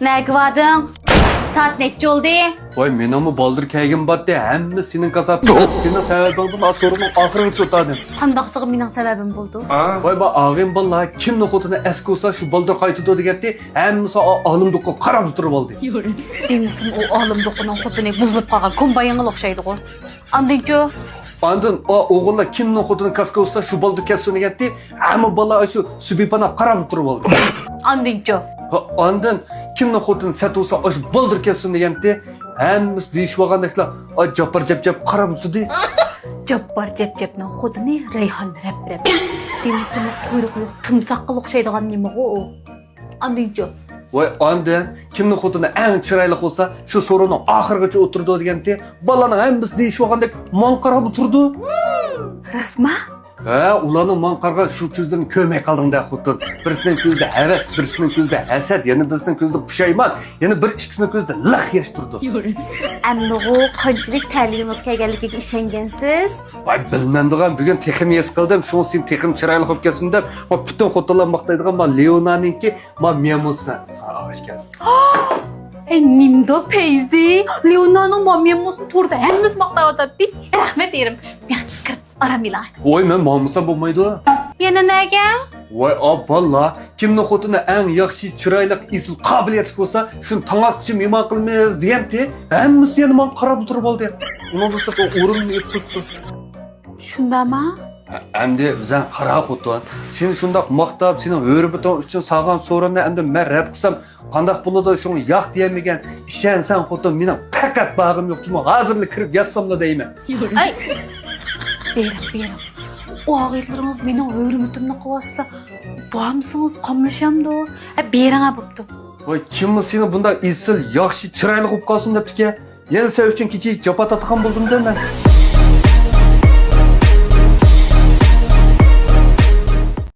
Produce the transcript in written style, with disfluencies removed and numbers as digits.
Näge badın? Saat neçe oldu? Voy men ama baldır kaygım batdı. Hemme senin kasap. Senin sebebin sorunun ahırıncı otadı. Qandaqsığı mening sebebim boldu. Voy ba ağın balla kim nokotunu eski olsa şu baldır kaytıdı degetti. Hemmesi alımdıkı qarab turib aldı. Demisin o alım dokunan xotini buzulup qalgan kombayыңa oxşaydı go. Andınço? Andın o oğulla kim nokotunu kaska olsa şu baldır kesini getti. Amma balla şu sübipana qarab turib aldı. Andınço? Andın kim nokotunu set olsa şu baldır kesini getti. Hemmesi deyişip algandakla japar jap qarab turdu. Jabbar jep-jepning xotini Rayhon rep. Demisin o quyruqi tımsaqqa oxşaydigan nima go o? Andınço? Voy andın kimning xotini eng chiroyli olsa şu sorunun ahırgacha oturdu degende balaning hemmesi deyişip algandak man qarab turdu. Rasma? Ulanın man qargan şu ko'zlarini ko'may qaldingda xotun. Birisining ko'zida havas, birisining ko'zida hasad, yana birisining ko'zida pushaymon, yana bir ikkisining ko'zida lix yosh turdi. Endi o qanchalik ta'limot kelganligiga ishongansiz? Voy bilmamdigan bugun texim yes qildim, shunisi texim chiroyli bo'lib kelsin deb, butun xotinlar maqtaydigan ma Leonaninki, ma memusini sog'ishgan. Nimdo peyzi, Leona'nın mamyamosunu torda hemmimiz maqtayotadi deyip rahmet derim. Yani kirib aramila. Voy men mamusa bo'lmaydi. Yana nega? Voy valla kimning xotini eng yaxshi chiroyli isil qobiliyati bo'lsa shuni tangaqchi mehmon qilmaymiz deyapti. Hammasi yana men qarab turib oldi. Uni desa o'rinni yeb qo'yibdi. Shundami? Endi bizdan qara xotin. Seni shundoq maqtab, seni o'rbiton uchun salgan so'rinni endi men rad qilsam, qandoq bo'ladi shuni yo'q deymagan. Ishonsan xotin, mening faqat bag'im yo'q, chunki hozirli kirib yassamla deyman. Ay. Berim. O ağırlarınız benim hürmetimni qıvassa, bağımsınız qamlaşamdı. Berine buptu. Voy kimmi seni bunda isil yaxshi chiroyli qilib qolsin debdi-ki? Yana sen uchun kecha japa tatgan bo'ldim-da men.